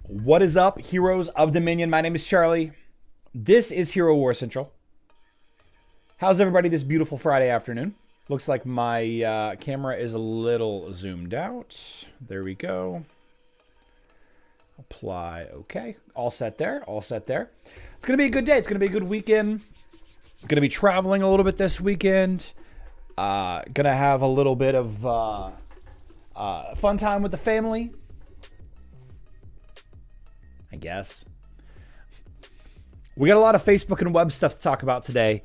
What is up, Heroes of Dominion? My name is Charlie. This is Hero War Central. How's everybody this beautiful Friday afternoon? Looks like my camera is a little zoomed out. There we go. Apply. Okay. All set there. All set there. It's going to be a good day. It's going to be a good weekend. Going to be traveling a little bit this weekend. Going to have a little bit of fun time with the family, I guess. We got a lot of Facebook and web stuff to talk about today.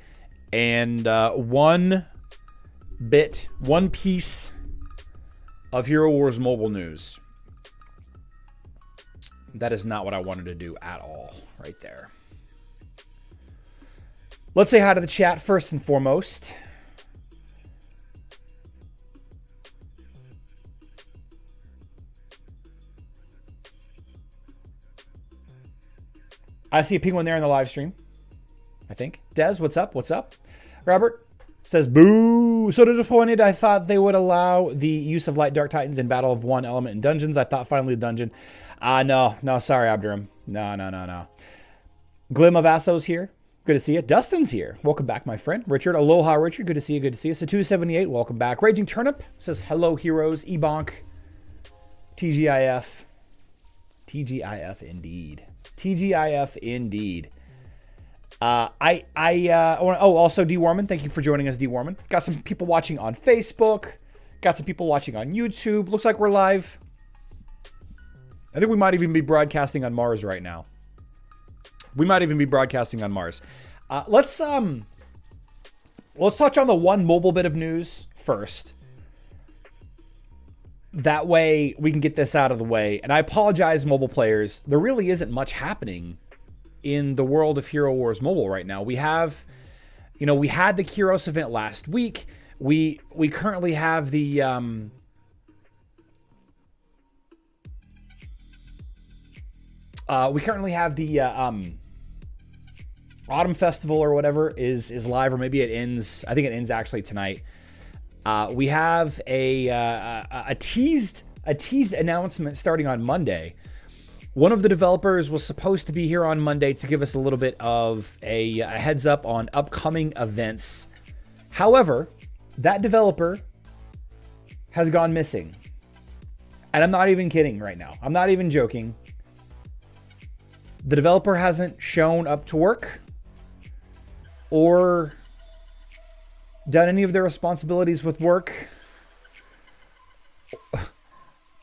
And one piece of Hero Wars mobile news. That is not what I wanted to do at all, right there. Let's say hi to the chat first and foremost. I see a penguin there in the live stream, I think. Des, what's up? What's up? Robert says, boo. So disappointed. I thought they would allow the use of Light Dark Titans in Battle of One element in dungeons. I thought finally the dungeon. No, sorry, Abdurum. No. Glim of Asso's here. Good to see you. Dustin's here. Welcome back, my friend. Richard, aloha, Richard. Good to see you. Good to see you. Satu78, welcome back. Raging Turnip says, hello, heroes. Ebonk. TGIF. TGIF indeed. TGIF indeed. Also D Warman, thank you for joining us, D Warman. Got some people watching on Facebook. Got some people watching on YouTube. Looks like we're live. I think we might even be broadcasting on Mars right now. Let's touch on the one mobile bit of news first. That way we can get this out of the way. And I apologize, mobile players. There really isn't much happening in the world of Hero Wars Mobile right now. We have, we had the Keros event last week. We currently have the Autumn Festival or whatever is live, or maybe it ends. I think it ends actually tonight. We have a teased announcement starting on Monday. One of the developers was supposed to be here on Monday to give us a little bit of a heads up on upcoming events. However, that developer has gone missing. And I'm not even kidding right now. I'm not even joking. The developer hasn't shown up to work or done any of their responsibilities with work.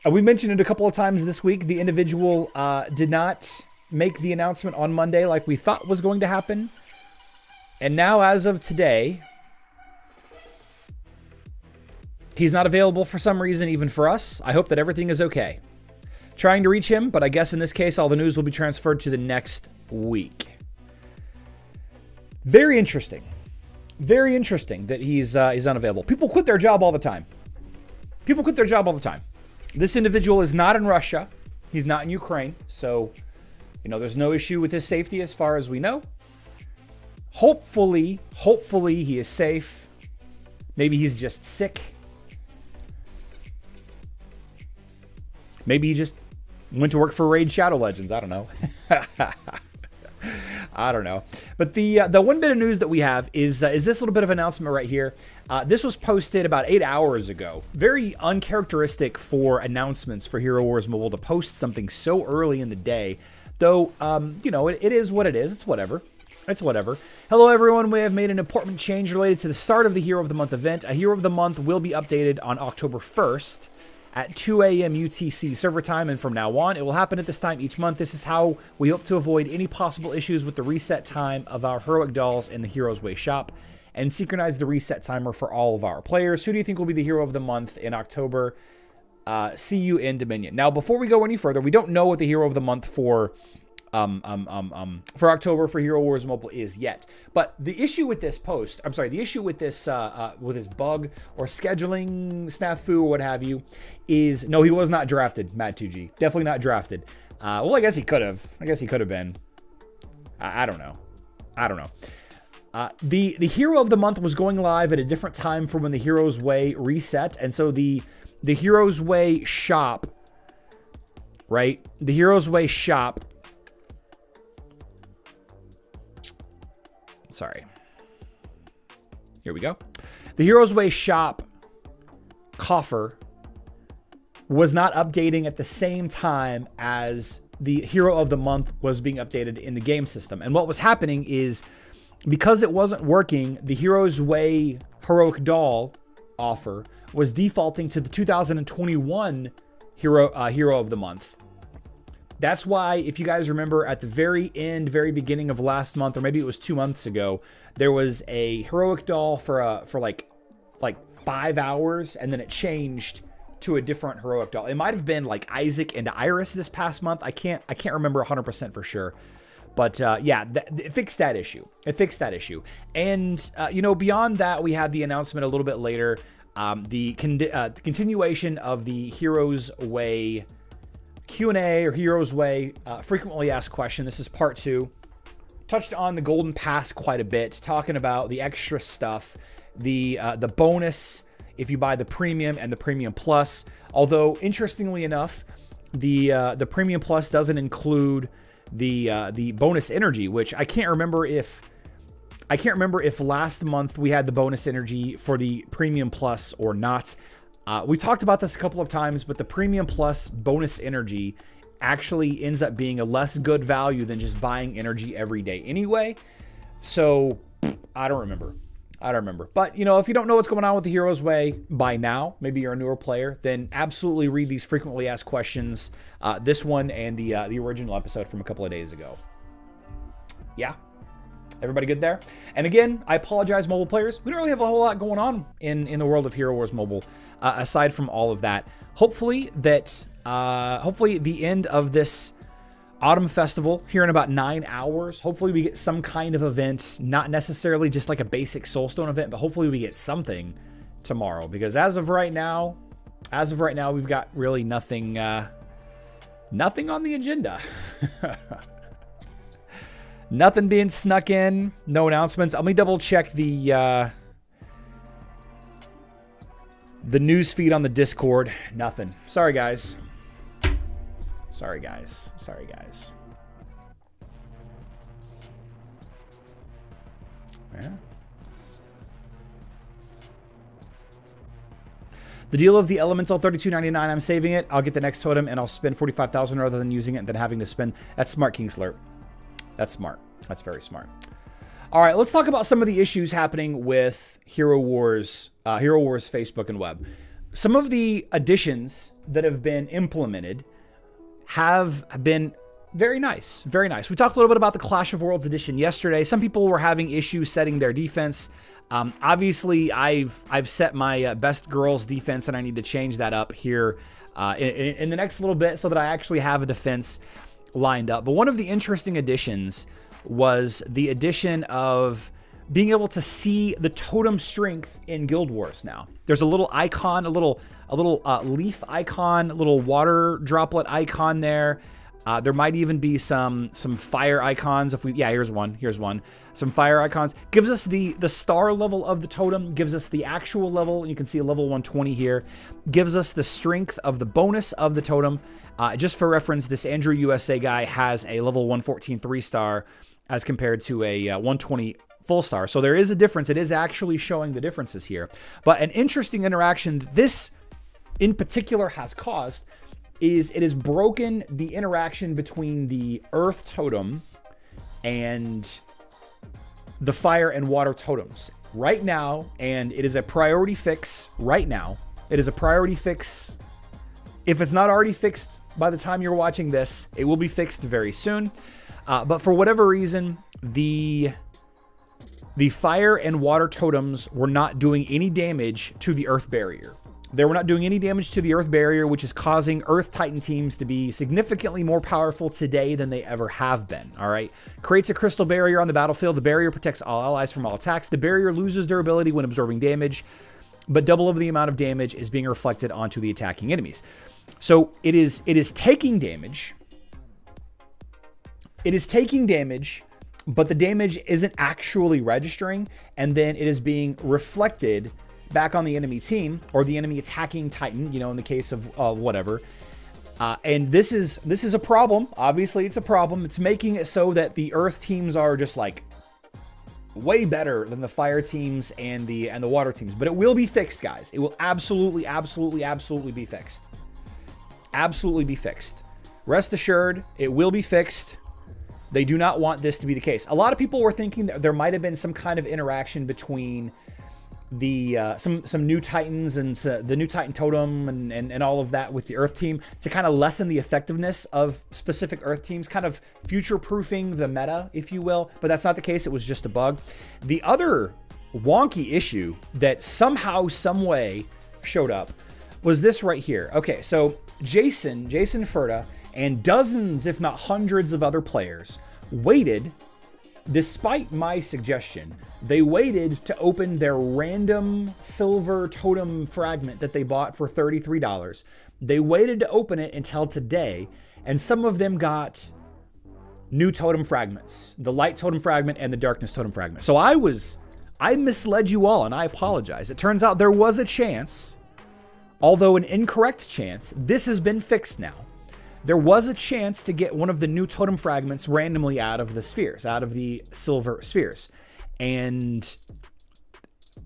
We mentioned it a couple of times this week. The individual did not make the announcement on Monday like we thought was going to happen. And now, as of today, he's not available for some reason, even for us. I hope that everything is okay. Trying to reach him, but I guess in this case, all the news will be transferred to the next week. Very interesting. Very interesting that he's unavailable. People quit their job all the time. This individual is not in Russia. He's not in Ukraine. So, there's no issue with his safety as far as we know. Hopefully he is safe. Maybe he's just sick. Maybe he just went to work for Raid Shadow Legends. I don't know. But the one bit of news that we have is this little bit of announcement right here. This was posted about 8 hours ago. Very uncharacteristic for announcements for Hero Wars Mobile to post something so early in the day. Though, it is what it is. It's whatever. Hello, everyone. We have made an important change related to the start of the Hero of the Month event. A Hero of the Month will be updated on October 1st. At 2 a.m. UTC server time, and from now on, it will happen at this time each month. This is how we hope to avoid any possible issues with the reset time of our heroic dolls in the Heroes Way shop, and synchronize the reset timer for all of our players. Who do you think will be the Hero of the Month in October? See you in Dominion. Now, before we go any further, we don't know what the Hero of the Month for October for Hero Wars Mobile is yet. But the issue with this post, the issue with this bug or scheduling snafu or what have you is, no, he was not drafted, Matt 2G. Definitely not drafted. Well, I guess he could have. been. I don't know. The Hero of the Month was going live at a different time from when the Heroes Way reset. And so the Heroes Way shop right? The Heroes Way shop. Sorry. Here we go. The Heroes Way shop coffer was not updating at the same time as the Hero of the Month was being updated in the game system. And what was happening is, because it wasn't working, the Heroes Way Heroic Doll offer was defaulting to the 2021 Hero of the Month. That's why, if you guys remember, at the very end, very beginning of last month, or maybe it was 2 months ago, there was a Heroic Doll for like 5 hours, and then it changed to a different Heroic Doll. It might have been like Isaac and Iris this past month. I can't remember 100% for sure. But yeah, it fixed that issue. And, you know, beyond that, we had the announcement a little bit later. The continuation of the Heroes Way Q&A, or Heroes Way frequently asked question. This is part 2. Touched on the Golden Pass quite a bit, talking about the extra stuff, the bonus if you buy the Premium and the Premium Plus. Although, interestingly enough, the Premium Plus doesn't include the bonus energy, which I can't remember if last month we had the bonus energy for the Premium Plus or not. We talked about this a couple of times, but the Premium Plus bonus energy actually ends up being a less good value than just buying energy every day anyway. So I don't remember. But, you know, if you don't know what's going on with the Heroes Way by now, maybe you're a newer player, then absolutely read these frequently asked questions, this one and the original episode from a couple of days ago. Yeah. Everybody good there? And again, I apologize, mobile players. We don't really have a whole lot going on in the world of Hero Wars Mobile, aside from all of that. Hopefully the end of this Autumn Festival here in about 9 hours. Hopefully we get some kind of event, not necessarily just like a basic Soulstone event, but hopefully we get something tomorrow. Because as of right now, we've got really nothing on the agenda. Nothing being snuck in. No announcements. Let me double check the news feed on the Discord. Nothing. Sorry, guys. Yeah. The deal of the Elemental $32.99. I'm saving it. I'll get the next totem and I'll spend $45,000 rather than using it and then having to spend. That's smart, King Slurp. That's smart. That's very smart. All right, let's talk about some of the issues happening with Hero Wars Facebook and web. Some of the additions that have been implemented have been very nice. Very nice. We talked a little bit about the Clash of Worlds edition yesterday. Some people were having issues setting their defense. Obviously, I've set my best girls defense, and I need to change that up here in the next little bit so that I actually have a defense lined up. But one of the interesting additions was the addition of being able to see the totem strength in Guild Wars now. There's a little icon, a little leaf icon, a little water droplet icon there. There might even be some fire icons. Here's one. Some fire icons. Gives us the star level of the totem. Gives us the actual level. You can see a level 120 here. Gives us the strength of the bonus of the totem. Just for reference, this Andrew USA guy has a level 114 3-star as compared to a 120 full star. So there is a difference. It is actually showing the differences here. But an interesting interaction this in particular has caused is it has broken the interaction between the earth totem and the fire and water totems right now, and it is a priority fix right now. It is a priority fix. If it's not already fixed by the time you're watching this, it will be fixed very soon. But for whatever reason, the fire and water totems were not doing any damage to the earth barrier. They were not doing any damage to the earth barrier, which is causing Earth Titan teams to be significantly more powerful today than they ever have been, all right? Creates a crystal barrier on the battlefield. The barrier protects all allies from all attacks. The barrier loses durability when absorbing damage, but double of the amount of damage is being reflected onto the attacking enemies. So it is taking damage. It is taking damage, but the damage isn't actually registering, and then it is being reflected back on the enemy team or the enemy attacking Titan, you know, in the case of whatever. And this is a problem. Obviously, it's a problem. It's making it so that the Earth teams are just like way better than the fire teams and the water teams. But it will be fixed, guys. It will absolutely be fixed. Absolutely be fixed. Rest assured, it will be fixed. They do not want this to be the case. A lot of people were thinking that there might have been some kind of interaction between the some new Titans and the new Titan totem and all of that with the Earth team to kind of lessen the effectiveness of specific Earth teams, kind of future-proofing the meta, if you will. But that's not the case. It was just a bug. The other wonky issue that somehow, some way showed up was this right here. Okay, so Jason Furta and dozens, if not hundreds of other players waited. Despite my suggestion, they waited to open their random silver totem fragment that they bought for $33. They waited to open it until today, and some of them got new totem fragments, the light totem fragment and the darkness totem fragment. So I misled you all, and I apologize. It turns out there was a chance, although an incorrect chance. This has been fixed now. There was a chance to get one of the new totem fragments randomly out of the spheres, out of the silver spheres. And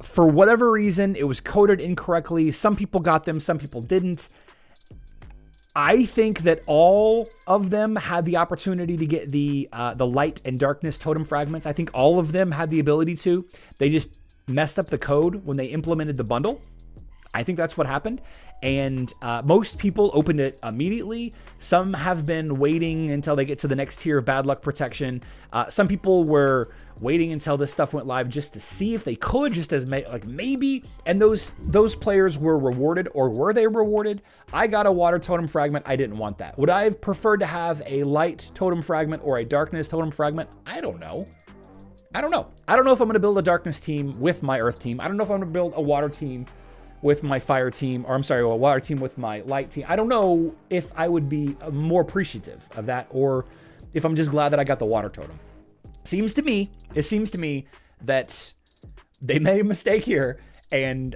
for whatever reason, it was coded incorrectly. Some people got them, some people didn't. I think that all of them had the opportunity to get the light and darkness totem fragments. I think all of them had the ability to. They just messed up the code when they implemented the bundle. I think that's what happened. And most people opened it immediately. Some have been waiting until they get to the next tier of bad luck protection. Some people were waiting until this stuff went live just to see if they could, just as like maybe. And those players were rewarded, or were they rewarded? I got a water totem fragment. I didn't want that. Would I have preferred to have a light totem fragment or a darkness totem fragment? I don't know. I don't know if I'm going to build a darkness team with my earth team. I don't know if I'm going to build a water team with my fire team, or I'm sorry, a water team with my light team. I don't know if I would be more appreciative of that, or if I'm just glad that I got the water totem. It seems to me that they made a mistake here, and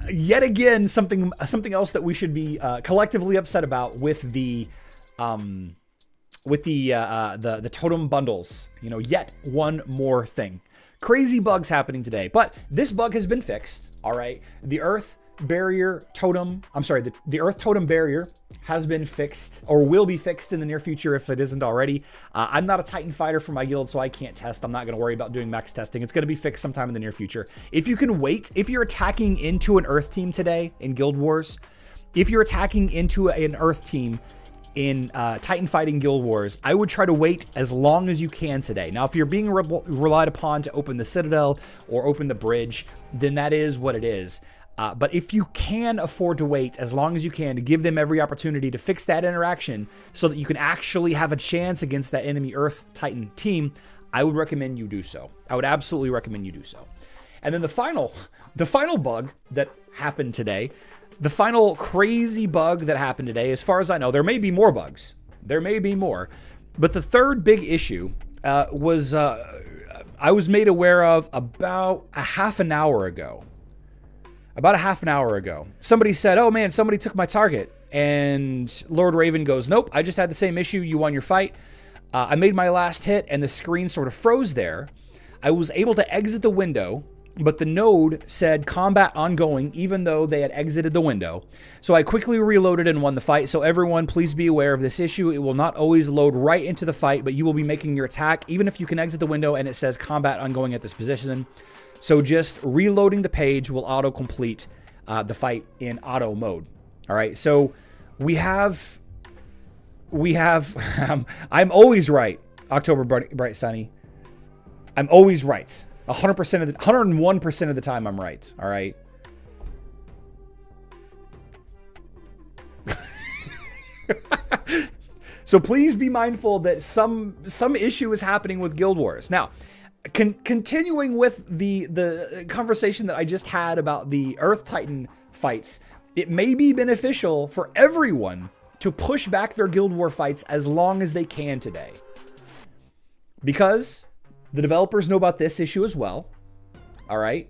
yet again, something else that we should be collectively upset about with the totem bundles. You know, yet one more thing. Crazy bugs happening today, but this bug has been fixed. All right, the Earth barrier totem, the Earth totem barrier has been fixed, or will be fixed in the near future if it isn't already. I'm not a Titan fighter for my guild, so I can't test. I'm not going to worry about doing max testing. It's going to be fixed sometime in the near future. If you can wait, if you're attacking into an Earth team today in Guild Wars, if you're attacking into an Earth team in Titan Fighting Guild Wars, I would try to wait as long as you can today. Now, if you're being relied upon to open the Citadel or open the bridge, then that is what it is. But if you can afford to wait as long as you can to give them every opportunity to fix that interaction so that you can actually have a chance against that enemy Earth Titan team, I would recommend you do so. I would absolutely recommend you do so. And then the final bug that happened today, the final crazy bug that happened today, as far as I know, there may be more bugs. There may be more. But the third big issue was I was made aware of about a half an hour ago. Somebody said, oh man, somebody took my target. And Lord Raven goes, nope, I just had the same issue. You won your fight. I made my last hit and the screen sort of froze there. I was able to exit the window, but the node said combat ongoing, even though they had exited the window. So I quickly reloaded and won the fight. So everyone, please be aware of this issue. It will not always load right into the fight, but you will be making your attack, even if you can exit the window and it says combat ongoing at this position. So just reloading the page will auto-complete the fight in auto mode. All right, so we have, I'm always right, October Bright Sunny. I'm always right. 101% of the time I'm right, all right? So please be mindful that some issue is happening with Guild Wars. Now, continuing with the conversation that I just had about the Earth Titan fights, it may be beneficial for everyone to push back their Guild War fights as long as they can today. Because the developers know about this issue as well. All right.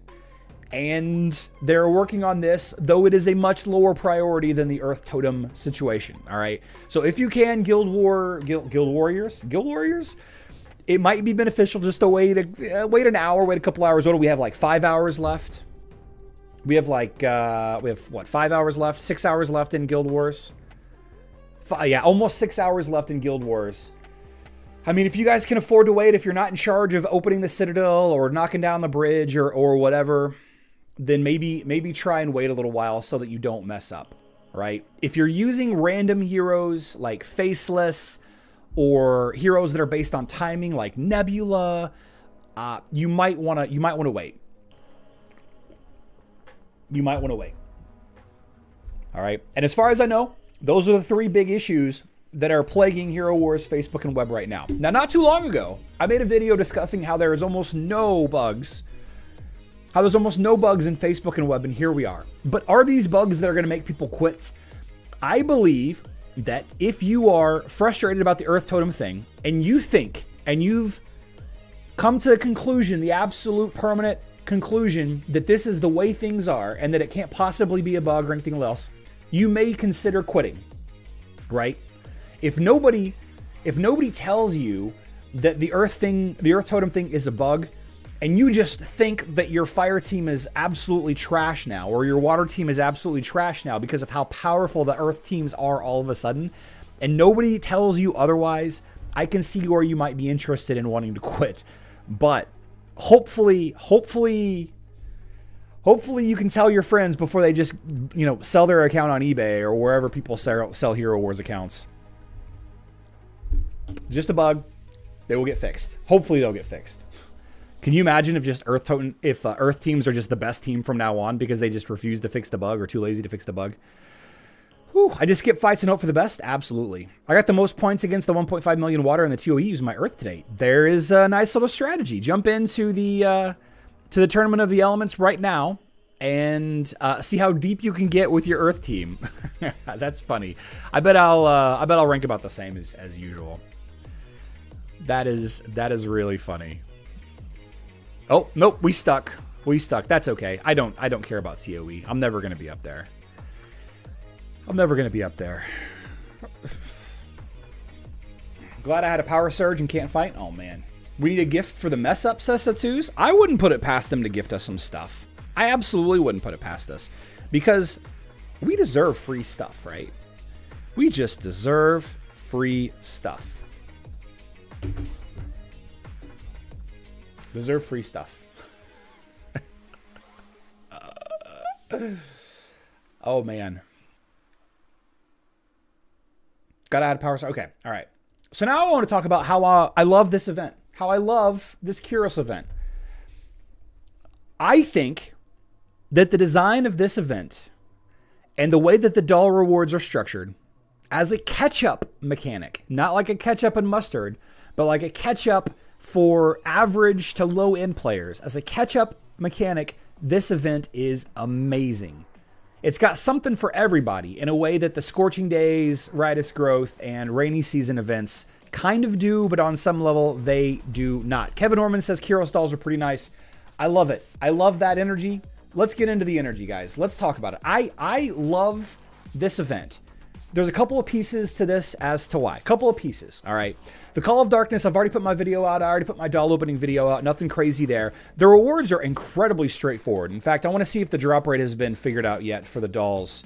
And they're working on this, though it is a much lower priority than the Earth Totem situation, all right? So if you can, Guild Warriors, it might be beneficial just to wait an hour, wait a couple hours. What do we have, like 5 hours left? We have like, what, 5 hours left? 6 hours left in Guild Wars? Yeah, almost 6 hours left in Guild Wars. I mean, if you guys can afford to wait, if you're not in charge of opening the Citadel or knocking down the bridge or whatever, then maybe try and wait a little while so that you don't mess up, right? If you're using random heroes like Faceless or heroes that are based on timing like Nebula, you might want to wait. You might want to wait. All right. And as far as I know, those are the three big issues that are plaguing Hero Wars Facebook and web right now. Now, not too long ago, I made a video discussing how there is almost no bugs. How there's almost no bugs in Facebook and web, and here we are. But are these bugs that are going to make people quit? I believe that if you are frustrated about the Earth Totem thing, and you think, and you've come to the conclusion, the absolute permanent conclusion, that this is the way things are, and that it can't possibly be a bug or anything else, you may consider quitting, right? If nobody tells you that the Earth Totem thing is a bug, and you just think that your fire team is absolutely trash now, or your water team is absolutely trash now because of how powerful the Earth teams are all of a sudden, and nobody tells you otherwise, I can see where you might be interested in wanting to quit. But hopefully you can tell your friends before they just, sell their account on eBay or wherever people sell Hero Wars accounts. Just a bug. They will get fixed. Hopefully they'll get fixed. Can you imagine if Earth teams are just the best team from now on because they just refuse to fix the bug or too lazy to fix the bug? Whew, I just skip fights and hope for the best? Absolutely. I got the most points against the 1.5 million water in the TOE using my Earth today. There is a nice little strategy. Jump into the Tournament of the Elements right now and see how deep you can get with your Earth team. That's funny. I bet I'll rank about the same as usual. That is really funny. Oh, nope, we stuck. That's okay. I don't care about TOE. I'm never going to be up there. Glad I had a power surge and can't fight. Oh, man. We need a gift for the mess up Sessatus. I wouldn't put it past them to gift us some stuff. I absolutely wouldn't put it past us. Because we deserve free stuff, right? We just deserve free stuff. Deserve free stuff. Oh, man. Gotta add power. Okay, all right. So now I want to talk about how I love this event. How I love this Keros event. I think that the design of this event and the way that the doll rewards are structured as a catch-up mechanic, not like a ketchup and mustard, but like a catch-up for average to low-end players. As a catch-up mechanic, this event is amazing. It's got something for everybody in a way that the Scorching Days, Riotous Growth, and Rainy Season events kind of do, but on some level, they do not. Kevin Norman says Keros dolls are pretty nice. I love it. I love that energy. Let's get into the energy, guys. Let's talk about it. I love this event. There's a couple of pieces to this as to why. A couple of pieces, all right? The Call of Darkness, I've already put my video out. I already put my doll opening video out. Nothing crazy there. The rewards are incredibly straightforward. In fact, I want to see if the drop rate has been figured out yet for the dolls.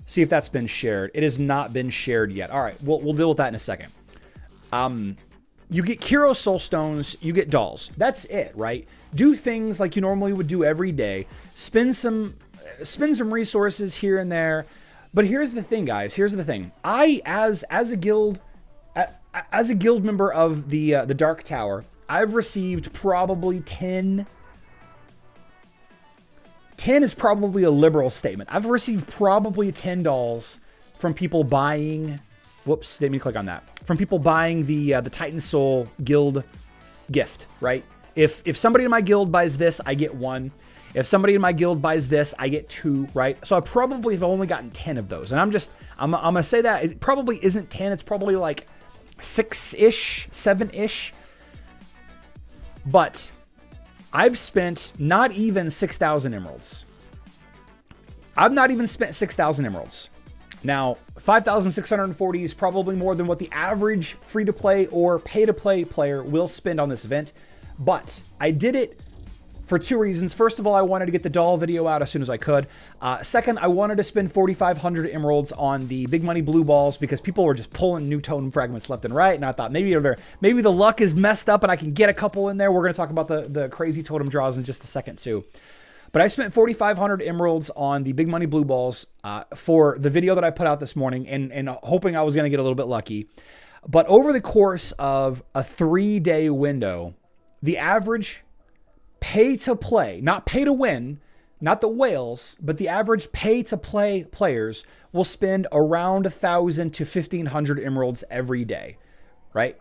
See if that's been shared. It has not been shared yet. All right, we'll deal with that in a second. You get Keros Soul Stones, you get dolls. That's it, right? Do things like you normally would do every day. Spend some resources here and there. But here's the thing, guys. Here's the thing. I, as a guild member of the Dark Tower, I've received probably 10. 10 is probably a liberal statement. I've received probably 10 dolls from people buying. Whoops, didn't mean to click on that. From people buying the Titan Soul guild gift, right? If somebody in my guild buys this, I get 1. If somebody in my guild buys this, I get 2, right? So I probably have only gotten 10 of those. And I'm going to say that it probably isn't 10. It's probably like 6-ish, 7-ish. But I've spent not even 6,000 emeralds. I've not even spent 6,000 emeralds. Now, 5,640 is probably more than what the average free-to-play or pay-to-play player will spend on this event, but I did it for two reasons. First of all, I wanted to get the doll video out as soon as I could. Second, I wanted to spend 4,500 emeralds on the big money blue balls because people were just pulling new totem fragments left and right, and I thought maybe the luck is messed up and I can get a couple in there. We're going to talk about the crazy totem draws in just a second too. But I spent 4,500 emeralds on the big money blue balls for the video that I put out this morning and hoping I was going to get a little bit lucky. But over the course of a 3-day window, the average pay to play, not pay to win, not the whales, but the average pay to play players will spend around 1,000 to 1,500 emeralds every day, right?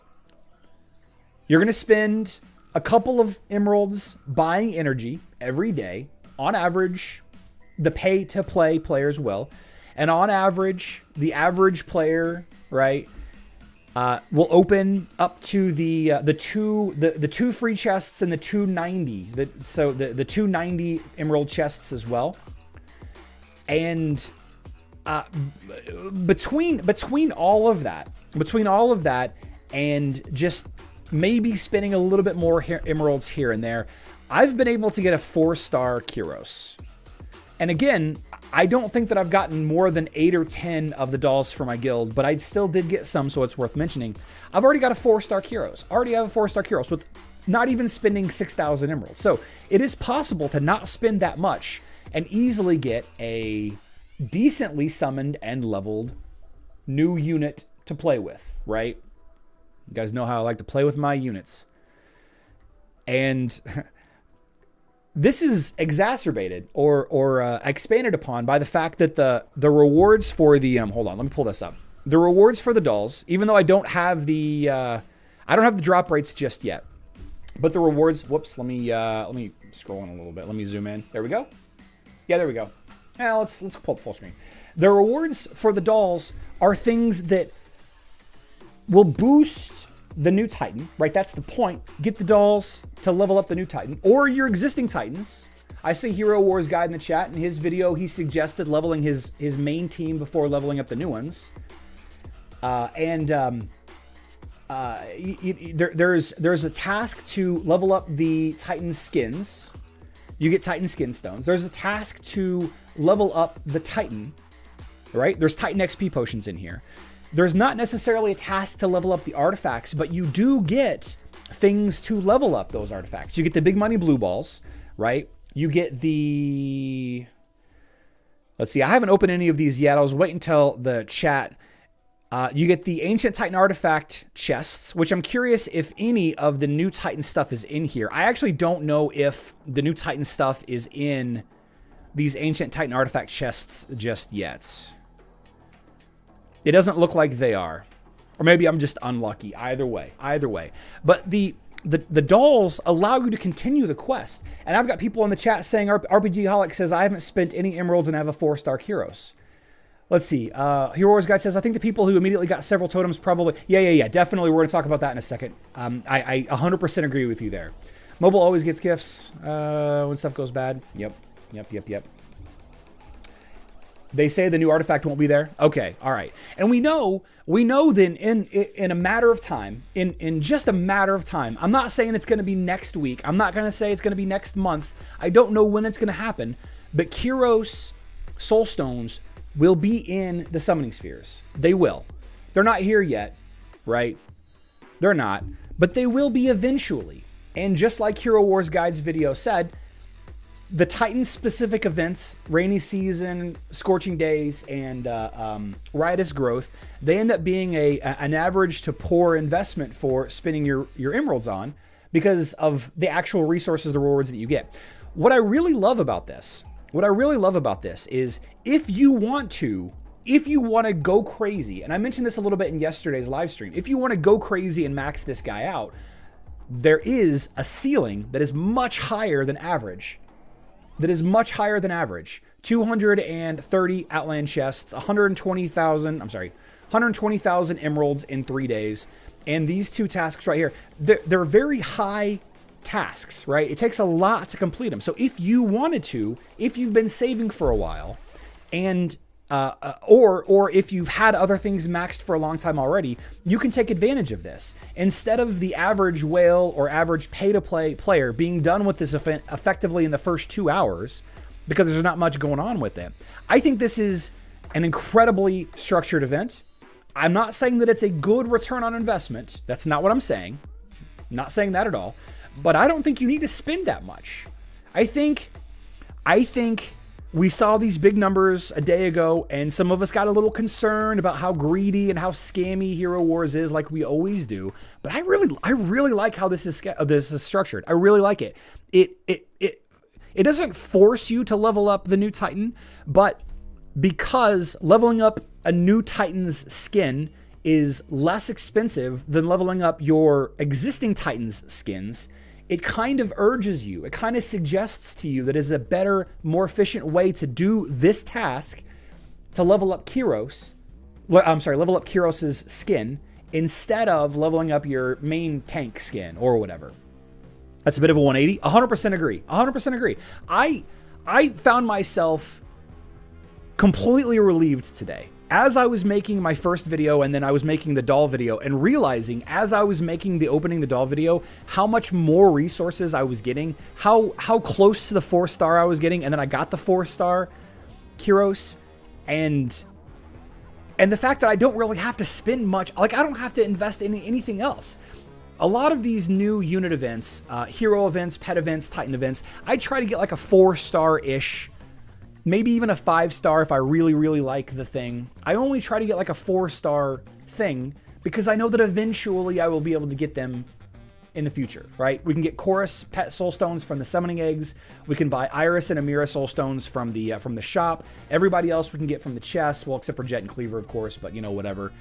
You're going to spend a couple of emeralds buying energy every day. On average, the pay to play players will. And on average, the average player, right, will open up to the two free chests and the 290. So the 290 emerald chests as well. And between all of that and just maybe spending a little bit more emeralds here and there, I've been able to get a 4-star Keros. And again, I don't think that I've gotten more than 8 or 10 of the dolls for my guild, but I still did get some, so it's worth mentioning. I've already got a 4-star Keros. Already have a 4-star Keros with not even spending 6,000 emeralds. So it is possible to not spend that much and easily get a decently summoned and leveled new unit to play with, right? You guys know how I like to play with my units. And this is exacerbated or expanded upon by the fact that the rewards for the hold on, let me pull this up. The rewards for the dolls, even though I don't have the drop rates just yet, but the rewards. Whoops, let me scroll in a little bit. Let me zoom in. There we go. Yeah, there we go. Now let's pull up the full screen. The rewards for the dolls are things that will boost the new Titan, right? That's the point. Get the dolls to level up the new Titan or your existing Titans. I see Hero Wars Guide in the chat. In his video, he suggested leveling his main team before leveling up the new ones. There's a task to level up the Titan skins. You get Titan skin stones. There's a task to level up the Titan, right? There's Titan XP potions in here. There's not necessarily a task to level up the artifacts, but you do get things to level up those artifacts. You get the big money blue balls, right? You get the... Let's see, I haven't opened any of these yet. I was waiting until the chat. You get the Ancient Titan Artifact chests, which I'm curious if any of the new Titan stuff is in here. I actually don't know if the new Titan stuff is in these Ancient Titan Artifact chests just yet. It doesn't look like they are. Or maybe I'm just unlucky. Either way. But the dolls allow you to continue the quest. And I've got people in the chat saying, RPG Holic says, I haven't spent any emeralds and I have a 4-star Keros. Let's see. Hero Wars Guide says, I think the people who immediately got several totems probably... Yeah. Definitely. We're going to talk about that in a second. I 100% agree with you there. Mobile always gets gifts when stuff goes bad. Yep. They say the new artifact won't be there. Okay, all right. And we know then in a matter of time, in just a matter of time, I'm not saying it's going to be next week. I'm not going to say it's going to be next month. I don't know when it's going to happen. But Keros Soulstones will be in the summoning spheres. They will. They're not here yet, right? They're not. But they will be eventually. And just like Hero Wars Guide's video said, the Titan-specific events, Rainy Season, Scorching Days, and Riotous Growth, they end up being an average to poor investment for spending your emeralds on because of the actual resources, the rewards that you get. What I really love about this is if you want to go crazy, and I mentioned this a little bit in yesterday's live stream, if you want to go crazy and max this guy out, there is a ceiling that is much higher than average. 230 Outland chests, 120,000 emeralds in 3 days. And these two tasks right here, they're very high tasks, right? It takes a lot to complete them. So if you wanted to, if you've been saving for a while, and or if you've had other things maxed for a long time already, you can take advantage of this. Instead of the average whale or average pay-to-play player being done with this event effectively in the first 2 hours, because there's not much going on with it, I think this is an incredibly structured event. I'm not saying that it's a good return on investment. That's not what I'm saying. I'm not saying that at all. But I don't think you need to spend that much. I think we saw these big numbers a day ago, and some of us got a little concerned about how greedy and how scammy Hero Wars is, like we always do. But I really like how this is structured. I really like it. It doesn't force you to level up the new Titan, but because leveling up a new Titan's skin is less expensive than leveling up your existing Titan's skins, it kind of urges you, it kind of suggests to you that is a better, more efficient way to do this task, to level up Keros, level up Keros's skin instead of leveling up your main tank skin or whatever. That's a bit of a 180. 100% agree. 100% agree. I found myself completely relieved today as I was making my first video, and then I was making the doll video, and realizing as I was making the opening the doll video, how much more resources I was getting, how close to the 4-star I was getting, and then I got the 4-star Keros, and the fact that I don't really have to spend much, like I don't have to invest in anything else. A lot of these new unit events, hero events, pet events, Titan events, I try to get like a 4-star-ish, maybe even a 5-star if I really, really like the thing. I only try to get like a 4-star thing because I know that eventually I will be able to get them in the future, right? We can get Chorus pet soul stones from the summoning eggs. We can buy Iris and Amira soul stones from the shop. Everybody else we can get from the chest, well, except for Jet and Cleaver, of course, but you know, whatever.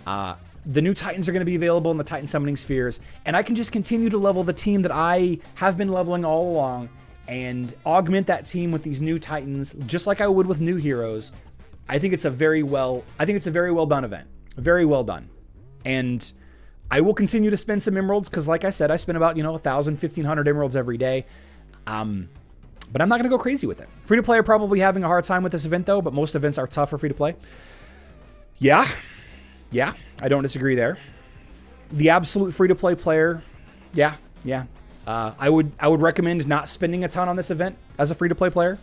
The new Titans are going to be available in the Titan summoning spheres, and I can just continue to level the team that I have been leveling all along, and augment that team with these new Titans, just like I would with new heroes. I think it's a very well done event. Very well done. And I will continue to spend some emeralds, because like I said, I spend about, 1,000, 1,500 emeralds every day. But I'm not going to go crazy with it. Free-to-play are probably having a hard time with this event, though, but most events are tough for free-to-play. Yeah, I don't disagree there. The absolute free-to-play player, yeah. I would recommend not spending a ton on this event as a free-to-play player.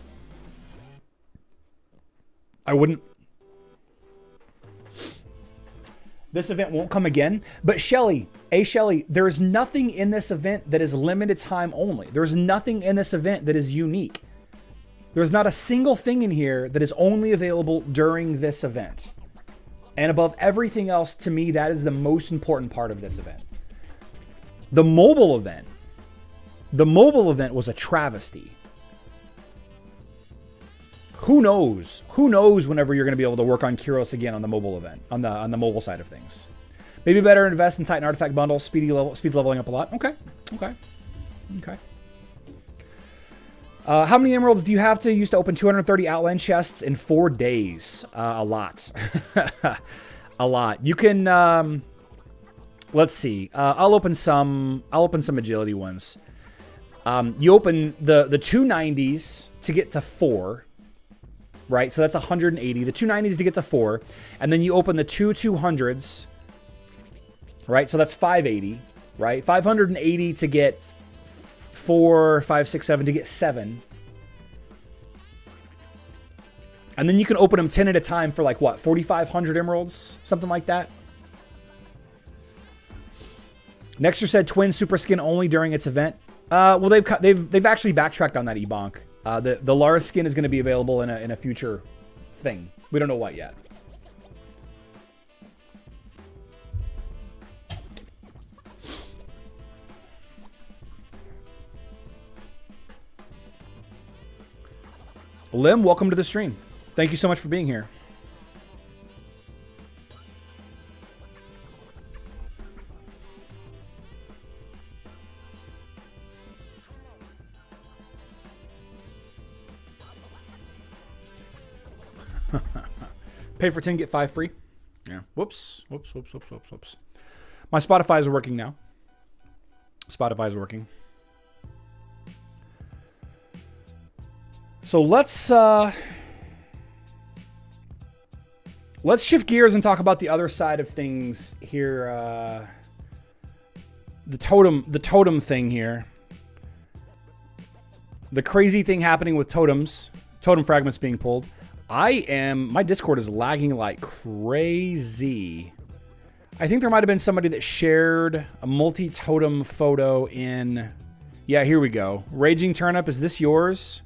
I wouldn't. This event won't come again. But Shelly, there is nothing in this event that is limited time only. There's nothing in this event that is unique. There's not a single thing in here that is only available during this event. And above everything else, to me, that is the most important part of this event. The mobile event was a travesty. Who knows? Who knows whenever you're going to be able to work on Keros again on the mobile event, on the mobile side of things. Maybe better invest in Titan Artifact Bundle, speeds leveling up a lot. Okay. How many emeralds do you have to use to open 230 Outland chests in 4 days? A lot. A lot. You can, let's see. I'll open some agility ones. You open the 290s to get to 4, right? So that's 180. The 290s to get to 4. And then you open the 200s, right? So that's 580, right? 580 to get 4, 5, 6, 7 to get 7. And then you can open them 10 at a time for like what, 4,500 emeralds? Something like that. Nexter said twin super skin only during its event. Well, they've actually backtracked on that, Ebonk. The Lara skin is going to be available in a future thing. We don't know what yet. Lim, welcome to the stream. Thank you so much for being here. Pay for 10, get 5 free. Yeah. Whoops. My Spotify is working now. Spotify is working. So let's shift gears and talk about the other side of things here. The totem thing here. The crazy thing happening with totem fragments being pulled. My Discord is lagging like crazy. I think there might have been somebody that shared a multi-totem photo in, yeah, here we go. Raging Turnip, is this yours?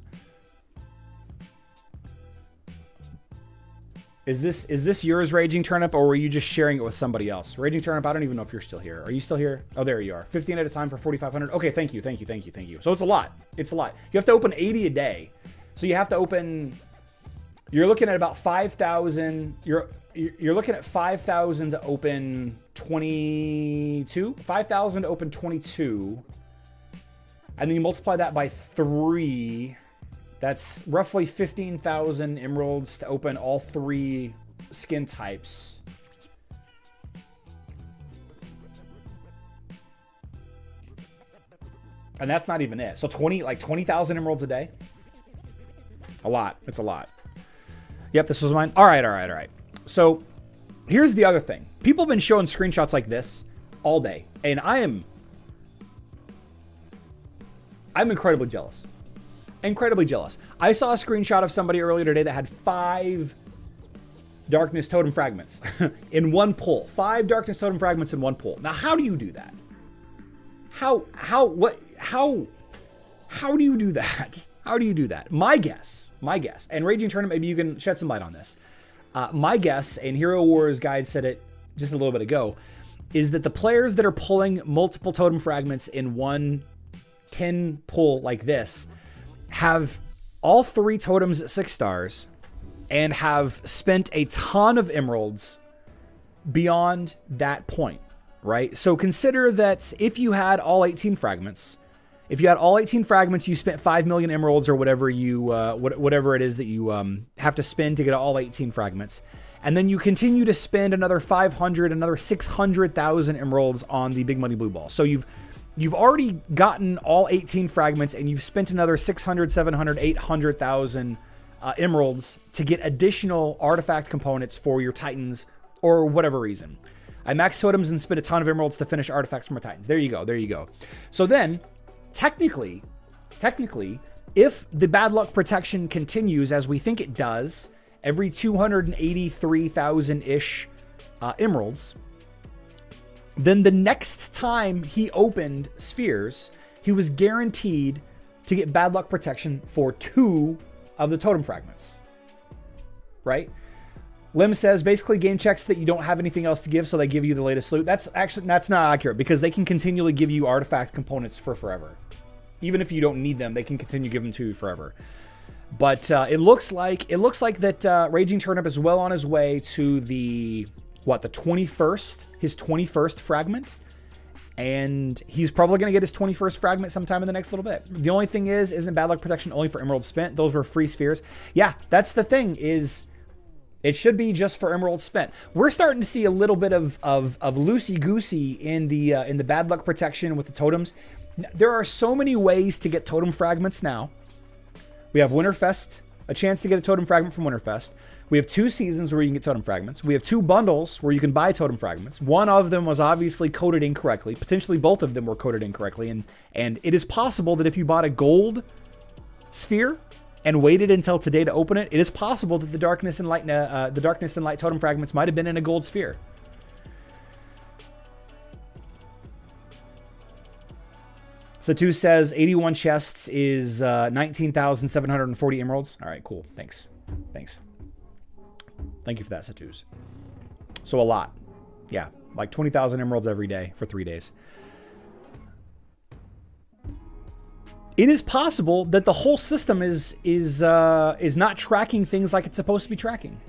Is this yours, Raging Turnip, or were you just sharing it with somebody else? Raging Turnip, I don't even know if you're still here. Are you still here? Oh, there you are. 15 at a time for 4,500. Okay, thank you. So it's a lot. It's a lot. You have to open 80 a day. So you have to open, you're looking at about 5,000. You're looking at 5,000 to open 22. 5,000 to open 22. And then you multiply that by 3. That's roughly 15,000 emeralds to open all 3 skin types. And that's not even it. So 20,000 emeralds a day. A lot. It's a lot. Yep, this was mine. All right. So here's the other thing. People have been showing screenshots like this all day, and I'm incredibly jealous. Incredibly jealous. I saw a screenshot of somebody earlier today that had 5 darkness totem fragments in one pull. 5 darkness totem fragments in one pull. Now, how do you do that? How do you do that? How do you do that? My guess, and Raging Tournament, maybe you can shed some light on this. My guess, and Hero Wars Guide said it just a little bit ago, is that the players that are pulling multiple totem fragments in one 10 pull like this have all 3 totems at 6 stars and have spent a ton of emeralds beyond that point, right? So consider that if you had all 18 fragments, you spent 5 million emeralds or whatever whatever it is that you have to spend to get all 18 fragments. And then you continue to spend another 500, another 600,000 emeralds on the big money blue ball. So you've already gotten all 18 fragments and you've spent another 600, 700, 800,000 emeralds to get additional artifact components for your Titans or whatever reason. I max totems and spent a ton of emeralds to finish artifacts for my Titans. There you go. So then, technically, if the bad luck protection continues as we think it does, every 283,000-ish emeralds, then the next time he opened spheres, he was guaranteed to get bad luck protection for 2 of the totem fragments. Right? Lim says basically game checks that you don't have anything else to give, so they give you the latest loot. That's not accurate because they can continually give you artifact components for forever. Even if you don't need them, they can continue giving to you forever. But it looks like that Raging Turnip is well on his way to the 21st, his 21st fragment. And he's probably going to get his 21st fragment sometime in the next little bit. The only thing isn't bad luck protection only for emeralds spent? Those were free spheres. Yeah, that's the thing, is it should be just for emeralds spent. We're starting to see a little bit of loosey-goosey in the bad luck protection with the totems. There are so many ways to get totem fragments now. We have Winterfest, a chance to get a totem fragment from Winterfest. We have 2 seasons where you can get totem fragments. We have 2 bundles where you can buy totem fragments. One of them was obviously coded incorrectly. Potentially both of them were coded incorrectly. And it is possible that if you bought a gold sphere and waited until today to open it, it is possible that the Darkness and Light totem fragments might have been in a gold sphere. Satu says 81 chests is 19,740 emeralds. All right, cool. Thanks. Thank you for that, Satus. So a lot. Yeah, like 20,000 emeralds every day for 3 days. It is possible that the whole system is not tracking things like it's supposed to be tracking.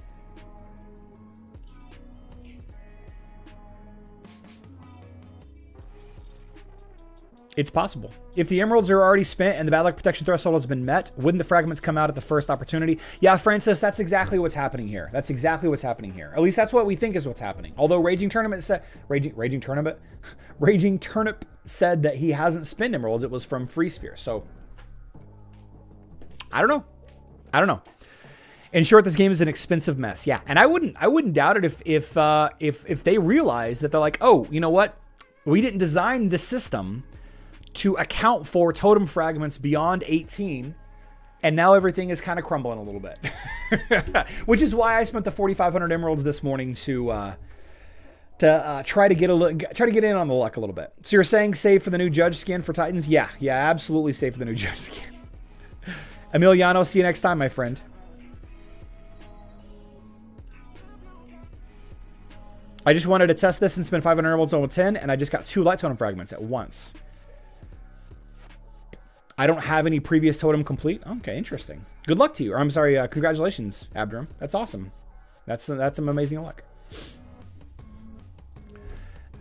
It's possible. If the emeralds are already spent and the bad luck protection threshold has been met, wouldn't the fragments come out at the first opportunity? Yeah, Francis, that's exactly what's happening here. At least that's what we think is what's happening. Although Raging Turnip said that he hasn't spent emeralds. It was from free sphere. So I don't know. I don't know. In short, this game is an expensive mess. Yeah, and I wouldn't doubt it if they realize that they're like, oh, you know what? We didn't design this system to account for totem fragments beyond 18, and now everything is kind of crumbling a little bit. Which is why I spent the 4,500 emeralds this morning to try to get in on the luck a little bit. So you're saying save for the new judge skin for Titans? Yeah, absolutely save for the new judge skin. Emiliano, see you next time, my friend. I just wanted to test this and spend 500 emeralds on 10, and I just got 2 light totem fragments at once. I don't have any previous totem complete. Okay, interesting. Good luck to you. Or I'm sorry, congratulations, Abdurham. That's awesome. That's some amazing luck.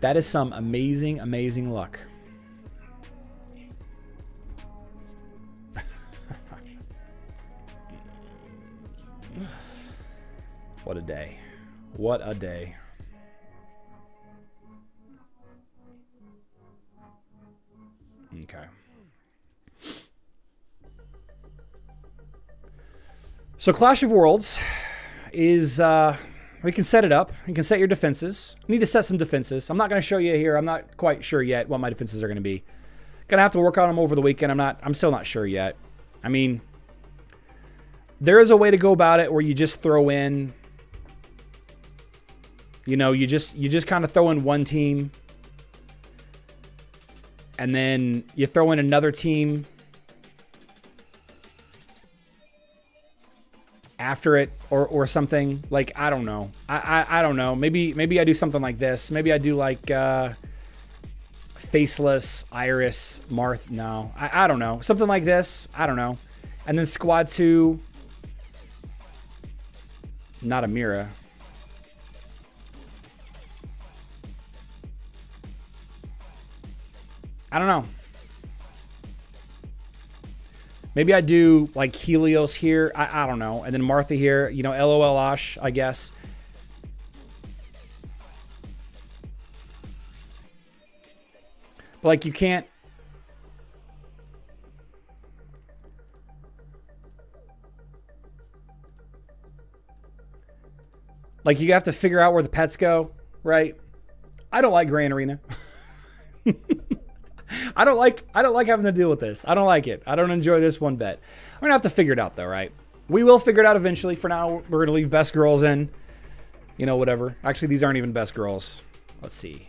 That is some amazing, amazing luck. What a day. What a day. Okay. So Clash of Worlds is, we can set it up. You can set your defenses. You need to set some defenses. I'm not going to show you here. I'm not quite sure yet what my defenses are going to be. Going to have to work on them over the weekend. I'm still not sure yet. I mean, there is a way to go about it where you just throw in, you know, you just kind of throw in one team, and then you throw in another team after it, or something. Like, I don't know. I don't know. Maybe I do something like this. Maybe I do like Faceless, Iris, Marth. No, I don't know. Something like this. I don't know. And then squad 2, not Amira. I don't know. Maybe I do like Helios here. I don't know. And then Martha here. You know, LOL Osh, I guess. But like, you can't. Like, you have to figure out where the pets go, right? I don't like Grand Arena. I don't like having to deal with this. I don't like it. I don't enjoy this one bit. I'm going to have to figure it out, though, right? We will figure it out eventually. For now, we're going to leave best girls in. You know, whatever. Actually, these aren't even best girls. Let's see.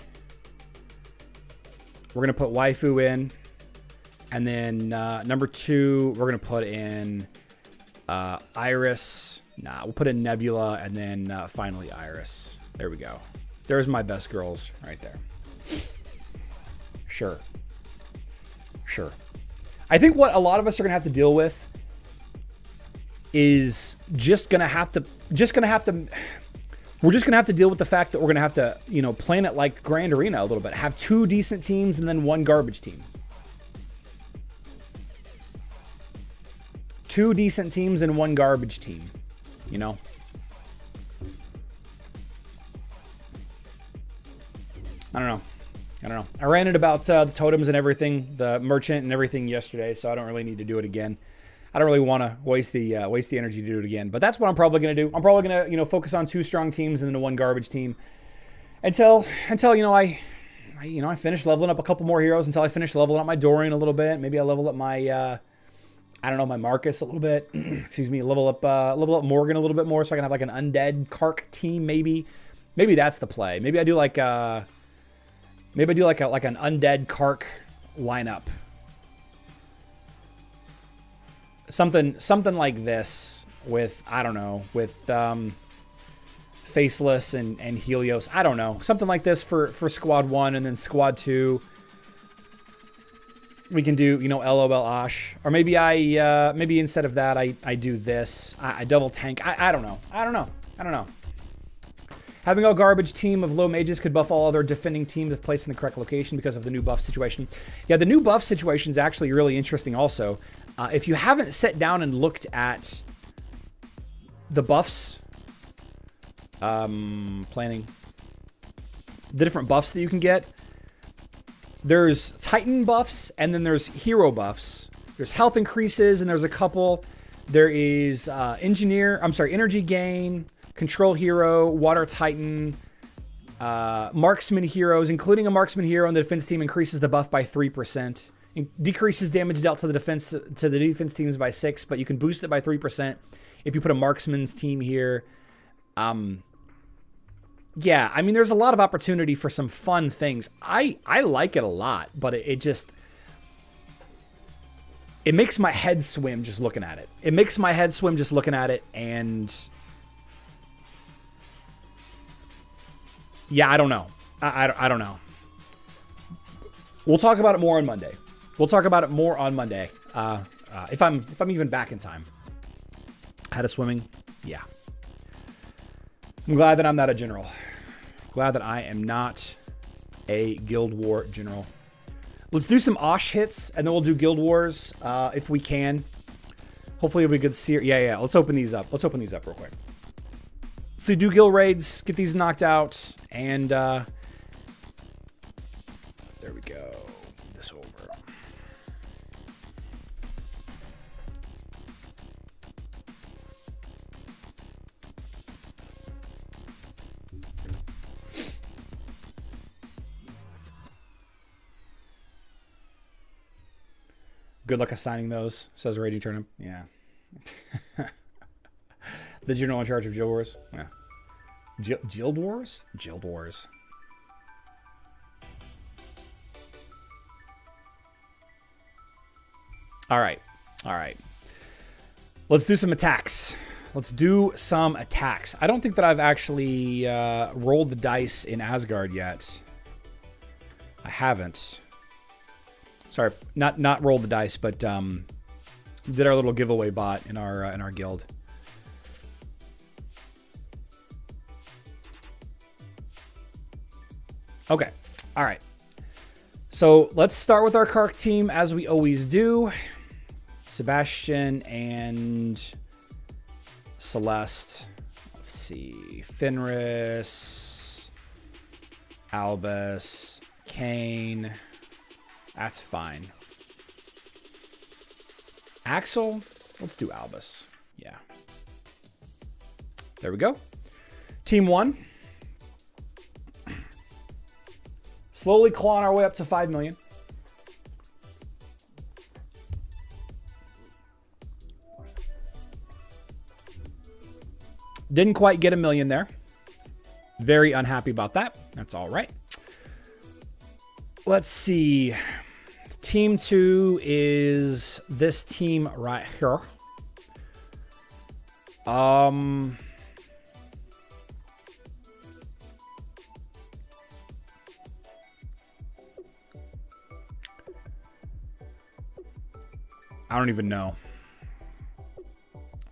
We're going to put waifu in. And then number 2, we're going to put in Iris. Nah, we'll put in Nebula. And then finally Iris. There we go. There's my best girls right there. Sure. I think what a lot of us are going to have to deal with is we're just going to have to deal with the fact that we're going to have to, you know, plan it like Grand Arena a little bit. Have 2 decent teams and then 1 garbage team. 2 decent teams and 1 garbage team, you know? I don't know. I ranted about the totems and everything, the merchant and everything yesterday, so I don't really need to do it again. I don't really want to waste the energy to do it again. But that's what I'm probably going to do. I'm probably going to, you know, focus on 2 strong teams and then 1 garbage team until you know, I finish leveling up a couple more heroes, until I finish leveling up my Dorian a little bit. Maybe I level up my I don't know, my Marcus a little bit. Excuse me, level up Morgan a little bit more so I can have like an undead Kark team maybe. Maybe that's the play. Maybe I do like an undead Kark lineup. Something like this with, I don't know, with Faceless and Helios. I don't know. Something like this for squad 1, and then squad 2 we can do, you know, LOL Osh. Or maybe maybe instead of that I do this. I double tank. I don't know. Having a garbage team of low mages could buff all other defending teams if placed in the correct location because of the new buff situation. Yeah, the new buff situation is actually really interesting also. If you haven't sat down and looked at the buffs, planning, the different buffs that you can get, there's Titan buffs and then there's hero buffs. There's health increases and there's a couple There is Energy Gain, Control Hero, Water Titan, Marksman Heroes, including a Marksman Hero on the defense team increases the buff by 3%. Decreases damage dealt to the defense teams by 6, but you can boost it by 3% if you put a Marksman's team here. Yeah, I mean, there's a lot of opportunity for some fun things. I like it a lot, but it makes my head swim just looking at it. And yeah, I don't know. I don't know. We'll talk about it more on Monday. If I'm even back in time. How to swimming? Yeah. I'm glad that I'm not a general. Glad that I am not a Guild War general. Let's do some Osh hits, and then we'll do Guild Wars if we can. Hopefully we could see. Yeah. Let's open these up. Real quick. So do guild raids, get these knocked out, and there we go. This over. Good luck assigning those, says Raging Turnip. Yeah. The general in charge of Guild Wars? Yeah. Guild Wars? Guild Wars. All right. Let's do some attacks. I don't think that I've actually rolled the dice in Asgard yet. I haven't. Sorry, not roll the dice, but did our little giveaway bot in our guild. Okay, all right. So let's start with our Kark team as we always do. Sebastian and Celeste. Let's see, Fenris, Albus, Kane. That's fine. Axel, let's do Albus. Yeah. There we go. Team 1. Slowly clawing our way up to 5 million. Didn't quite get 1 million there. Very unhappy about that. That's all right. Let's see. Team 2 is this team right here. I don't even know.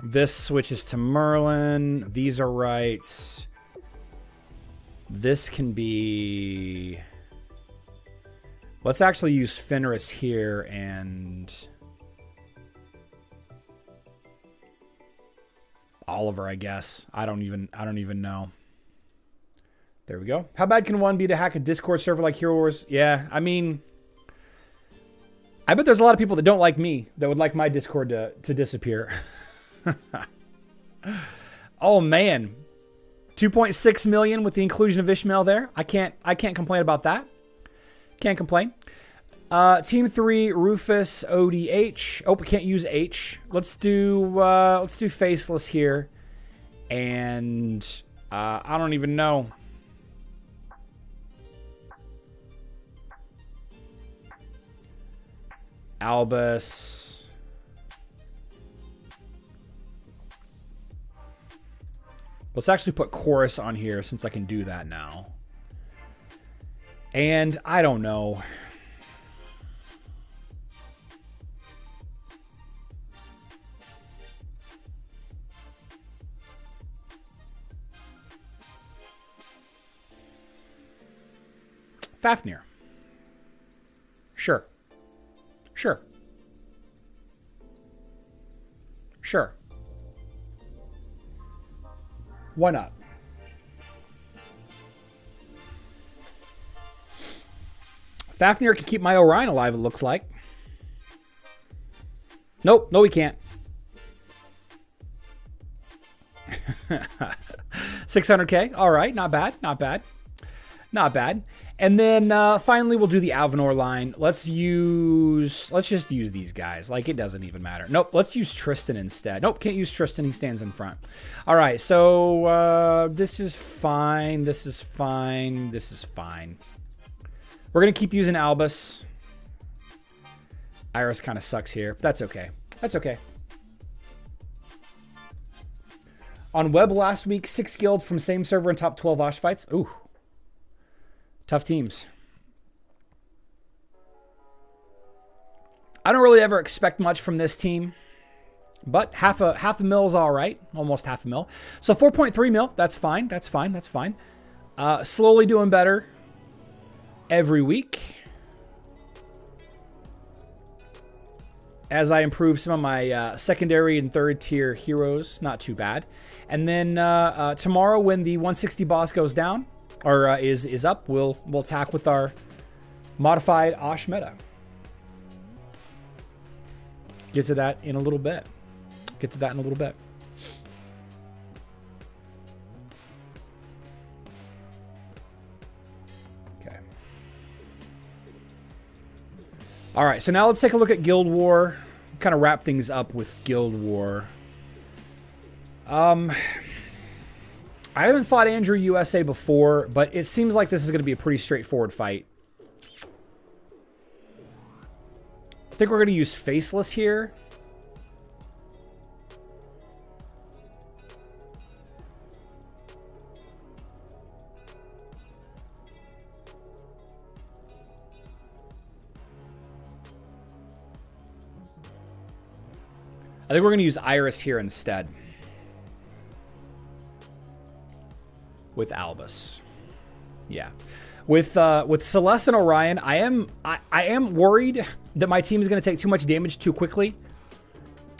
This switches to Merlin. These are rights. This can be... Let's actually use Fenris here and Oliver, I guess. I don't even know. There we go. How bad can one be to hack a Discord server like Hero Wars? Yeah, I mean, I bet there's a lot of people that don't like me that would like my Discord to disappear. Oh man. 2.6 million with the inclusion of Ishmael there. I can't complain about that. Can't complain. Team 3, Rufus, ODH. Oh, we can't use H. Let's do Faceless here. And I don't even know. Albus. Let's actually put Chorus on here since I can do that now. And I don't know. Fafnir. Sure. Why not? Fafnir can keep my Orion alive, it looks like. Nope, no he can't. 600k. All right, not bad, not bad, not bad. And then finally, we'll do the Alvanor line. Let's just use these guys. Like, it doesn't even matter. Nope, let's use Tristan instead. Nope, can't use Tristan. He stands in front. All right, so this is fine. This is fine. This is fine. We're going to keep using Albus. Iris kind of sucks here. But that's okay. That's okay. On web last week, 6 guild from same server in top 12 Osh fights. Ooh. Tough teams. I don't really ever expect much from this team, but half a mil is all right. Almost half a mil. So 4.3 mil, that's fine. That's fine. That's fine. Slowly doing better every week as I improve some of my secondary and third tier heroes. Not too bad. And then tomorrow, when the 160 boss goes down, or is up, we'll attack with our modified Osh meta. Get to that in a little bit. Get to that in a little bit. Okay. All right, so now let's take a look at Guild War. Kind of wrap things up with Guild War. I haven't fought Andrew USA before, but it seems like this is going to be a pretty straightforward fight. I think we're going to use Faceless here. I think we're going to use Iris here instead. With Albus. Yeah. With Celeste and Orion, I am worried that my team is going to take too much damage too quickly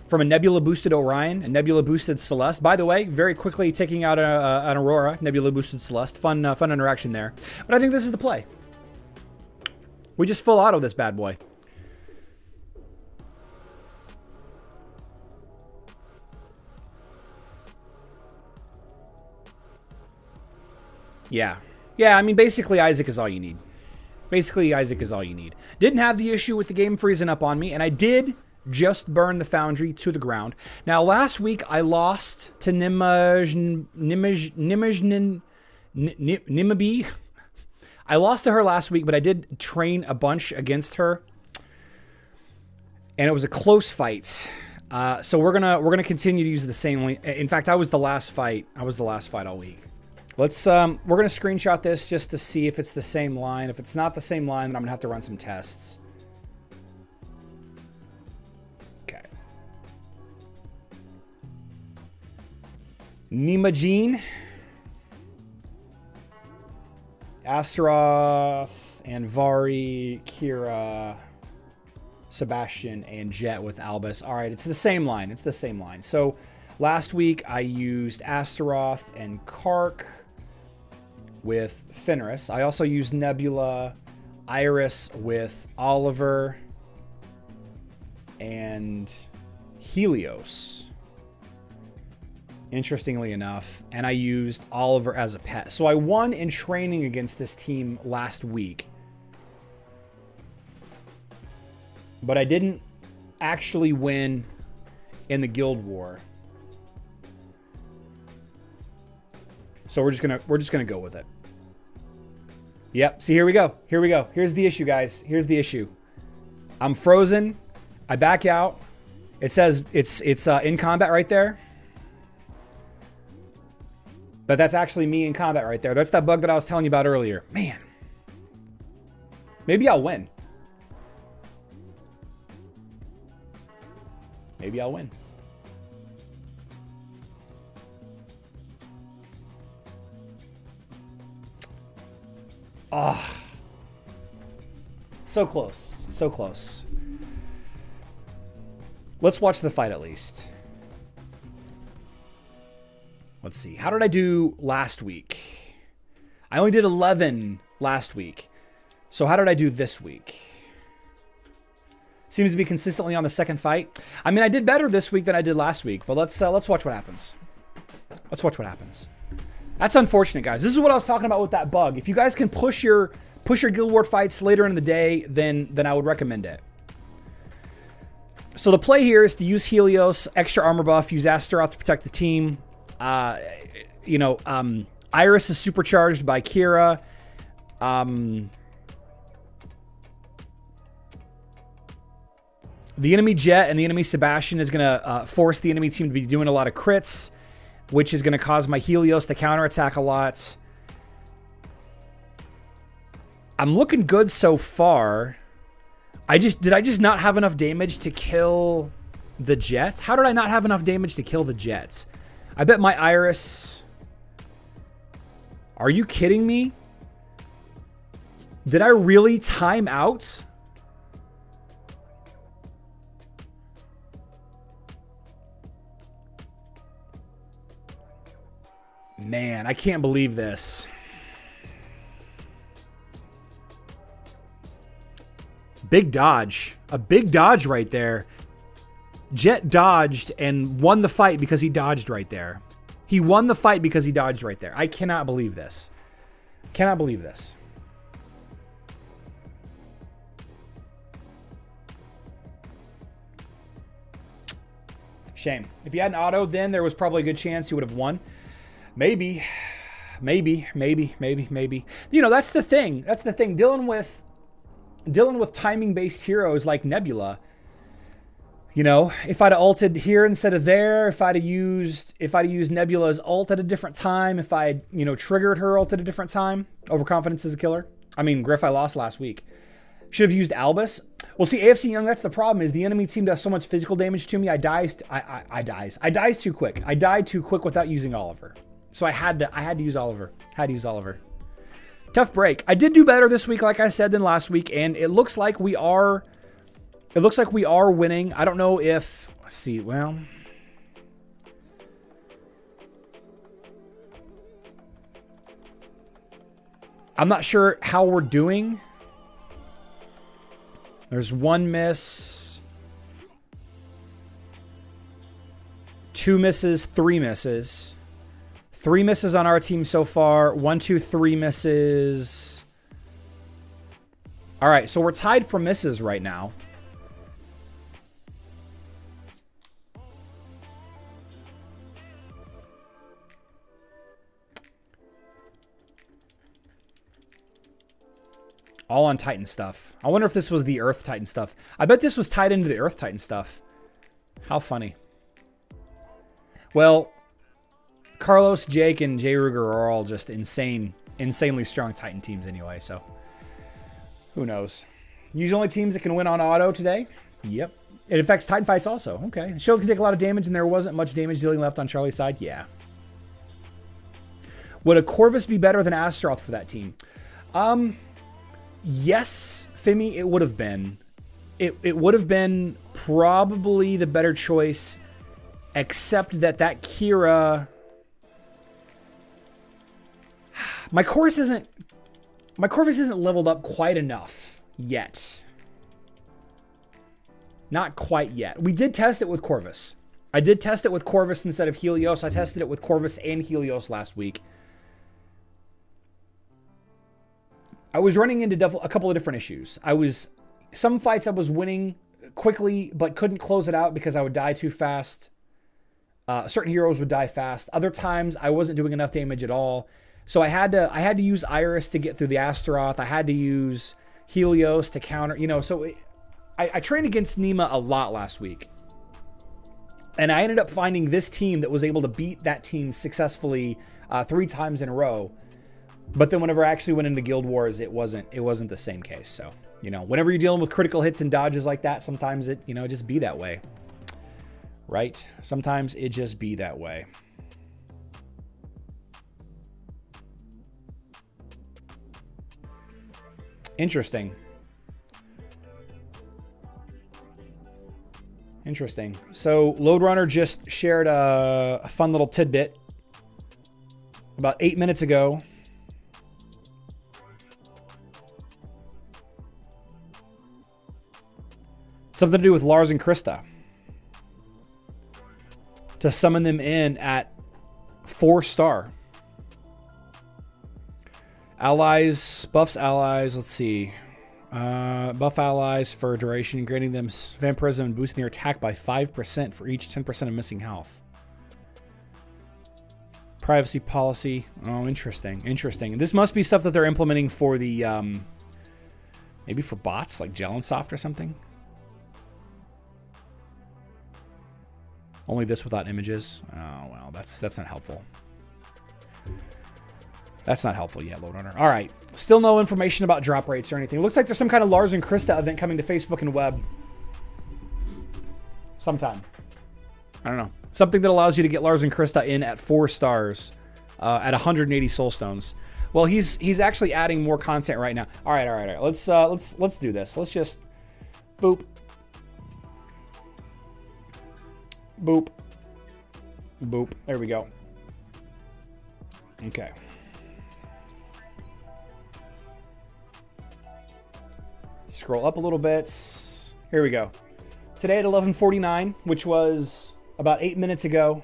from a Nebula boosted Orion, a Nebula boosted Celeste. By the way, very quickly taking out an Aurora, Nebula boosted Celeste. Fun interaction there. But I think this is the play. We just full auto this bad boy. Yeah. Yeah, I mean, basically, Isaac is all you need. Basically, Isaac is all you need. Didn't have the issue with the game freezing up on me, and I did just burn the Foundry to the ground. Now, last week, I lost to Nimabi. I lost to her last week, but I did train a bunch against her, and it was a close fight. So we're gonna continue to use the same. In fact, I was the last fight. I was the last fight all week. Let's, we're going to screenshot this just to see if it's the same line. If it's not the same line, then I'm going to have to run some tests. Okay. Nimajin, Astaroth, Anvari, Kira, Sebastian, and Jet with Albus. All right, it's the same line. It's the same line. So last week I used Astaroth and Kark with Fenris. I also used Nebula, Iris with Oliver, and Helios, interestingly enough. And I used Oliver as a pet. So I won in training against this team last week. But I didn't actually win in the Guild War. So we're just gonna go with it. Yep. See, here we go. Here we go. Here's the issue, guys. Here's the issue. I'm frozen. I back out. It says it's in combat right there. But that's actually me in combat right there. That's that bug that I was telling you about earlier. Man. Maybe I'll win. Maybe I'll win. Ah, so close, so close. Let's watch the fight at least. Let's see. How did I do last week? I only did 11 last week. So how did I do this week? Seems to be consistently on the second fight. I mean, I did better this week than I did last week, but let's watch what happens. Let's watch what happens. That's unfortunate, guys. This is what I was talking about with that bug. If you guys can push your Guild War fights later in the day, then I would recommend it. So the play here is to use Helios, extra armor buff, use Astaroth to protect the team. Iris is supercharged by Kira. The enemy Jet and the enemy Sebastian is going to force the enemy team to be doing a lot of crits, which is going to cause my Helios to counterattack a lot. I'm looking good so far. Did I just not have enough damage to kill the Jets? How did I not have enough damage to kill the Jets? I bet my Iris... Are you kidding me? Did I really time out? Man, I can't believe this. Big dodge. A big dodge right there. Jet dodged and won the fight because he dodged right there. He won the fight because he dodged right there. I cannot believe this. Cannot believe this. Shame. If you had an auto, then there was probably a good chance you would have won. Maybe. You know, that's the thing. That's the thing. Dealing with timing-based heroes like Nebula. You know, if I'd have ulted here instead of there, if I'd have used Nebula's ult at a different time, if I had, triggered her ult at a different time, overconfidence is a killer. I mean, Griff I lost last week. Should have used Albus. Well, see, AFC Young, that's the problem, is the enemy team does so much physical damage to me, I dies too quick. I died too quick without using Oliver. So I had to use Oliver. Tough break. I did do better this week, like I said, than last week, and it looks like we are winning. I don't know if... Let's see, well... I'm not sure how we're doing. There's 1 miss. 2 misses, 3 misses. 3 misses on our team so far. 1, 2, 3 misses. All right, so we're tied for misses right now. All on Titan stuff. I wonder if this was the Earth Titan stuff. I bet this was tied into the Earth Titan stuff. How funny. Well, Carlos, Jake, and Jay Ruger are all just insanely strong Titan teams anyway, so who knows. Use only teams that can win on auto today? Yep. It affects Titan fights also. Okay. Shield can take a lot of damage, and there wasn't much damage dealing left on Charlie's side? Yeah. Would a Corvus be better than Astaroth for that team? Yes, Fimi, it would have been. It would have been probably the better choice, except that Kira... My Corvus isn't leveled up quite enough yet. Not quite yet. We did test it with Corvus. I did test it with Corvus instead of Helios. I tested it with Corvus and Helios last week. I was running into a couple of different issues. Some fights I was winning quickly, but couldn't close it out because I would die too fast. Certain heroes would die fast. Other times I wasn't doing enough damage at all. So I had to use Iris to get through the Astaroth. I had to use Helios to counter, so I trained against Nima a lot last week. And I ended up finding this team that was able to beat that team successfully 3 times in a row. But then whenever I actually went into Guild Wars, it wasn't the same case. So, whenever you're dealing with critical hits and dodges like that, sometimes it, just be that way. Right? Sometimes it just be that way. Interesting. So LoadRunner just shared a fun little tidbit about 8 minutes ago. Something to do with Lars and Krista. To summon them in at 4-star. Allies, buffs allies, let's see. Buff allies for duration, granting them vampirism and boosting their attack by 5% for each 10% of missing health. Privacy policy. Oh, interesting. Interesting. This must be stuff that they're implementing for the, maybe for bots, like Jellensoft or something. Only this without images. Oh, well, that's not helpful. That's not helpful yet, LoadRunner. All right. Still no information about drop rates or anything. It looks like there's some kind of Lars and Krista event coming to Facebook and web. Sometime. I don't know. Something that allows you to get Lars and Krista in at 4 stars at 180 soul stones. Well, he's actually adding more content right now. All right. Let's do this. Let's just boop. Boop. Boop. There we go. Okay. Scroll up a little bit. Here we go. Today at 11:49, which was about 8 minutes ago.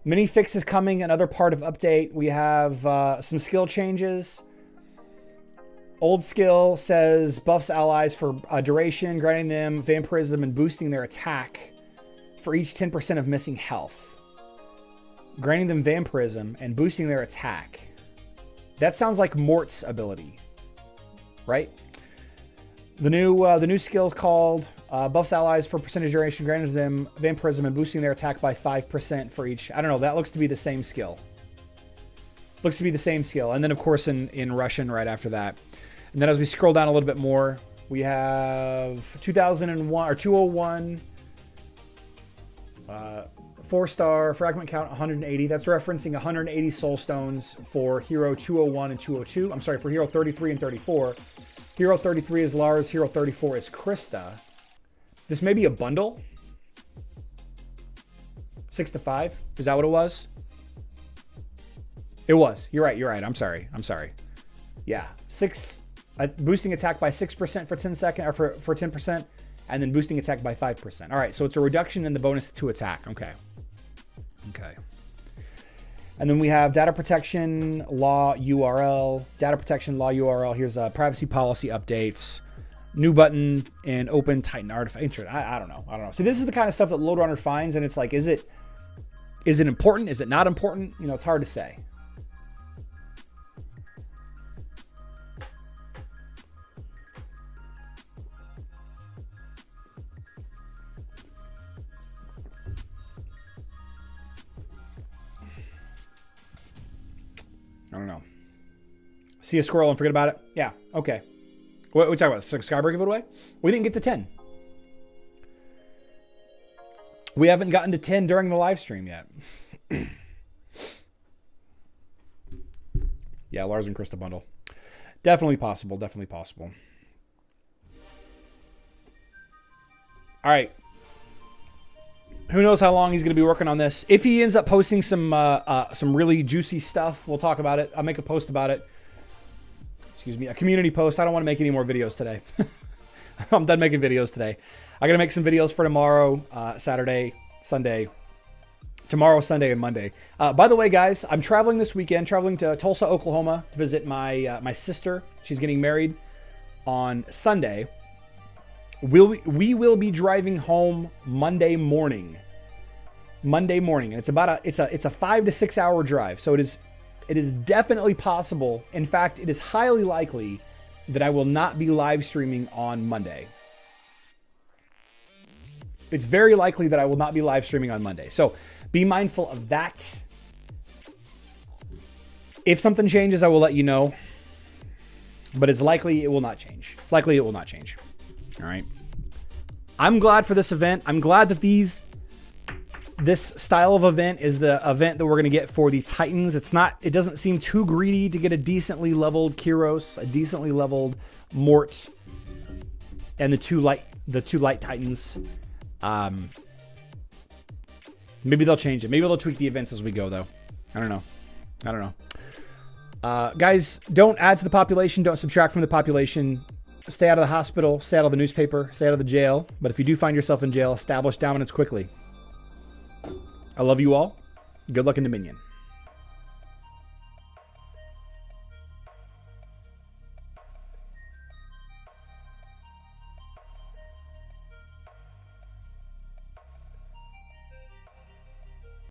Mini fix is coming, another part of update. We have some skill changes. Old skill says buffs allies for duration, granting them vampirism and boosting their attack for each 10% of missing health. Granting them vampirism and boosting their attack. That sounds like Mort's ability, right? The new skill is called buffs allies for percentage duration, granting them vampirism and boosting their attack by 5% for each. I don't know. That looks to be the same skill. Looks to be the same skill. And then, of course, in Russian right after that. And then as we scroll down a little bit more, we have 2001 or 201. 4-star fragment count 180. That's referencing 180 soul stones for hero 201 and 202. I'm sorry, for hero 33 and 34. Hero 33 is Lars. Hero 34 is Krista. This may be a bundle. 6 to 5. Is that what it was? It was. You're right. I'm sorry. Yeah. 6. Boosting attack by 6% for 10 seconds, or for 10%. And then boosting attack by 5%. All right, so it's a reduction in the bonus to attack. Okay. And then we have data protection law URL. Data protection law URL. Here's a privacy policy updates. New button and open Titan artifact. I don't know. So this is the kind of stuff that LoadRunner finds, and it's like, is it important? Is it not important? You know, it's hard to say. I don't know. See a squirrel and forget about it? Yeah, okay. What are we talking about? Skybreak giveaway? We didn't get to 10. We haven't gotten to 10 during the live stream yet. Yeah, Lars and Krista bundle. Definitely possible. All right. Who knows how long he's going to be working on this. If he ends up posting some really juicy stuff, we'll talk about it. I'll make a post about it. Excuse me, a community post. I don't want to make any more videos today. I'm done making videos today. I got to make some videos for tomorrow, Saturday, Sunday. Tomorrow, Sunday, and Monday. By the way, guys, I'm traveling this weekend. Traveling to Tulsa, Oklahoma to visit my sister. She's getting married on Sunday. We will be driving home Monday morning. And it's about a 5 to 6 hour drive. So it is definitely possible. In fact, it is highly likely that I will not be live streaming on Monday. It's very likely that I will not be live streaming on Monday. So be mindful of that. If something changes, I will let you know. But it's likely it will not change. All right. I'm glad for this event. I'm glad that this style of event is the event that we're going to get for the Titans. It doesn't seem too greedy to get a decently leveled Keros, a decently leveled Mort, and the two light Titans. Maybe they'll change it. Maybe they'll tweak the events as we go, though. I don't know. Guys, don't add to the population. Don't subtract from the population. Stay out of the hospital. Stay out of the newspaper. Stay out of the jail. But if you do find yourself in jail, establish dominance quickly. I love you all. Good luck in Dominion.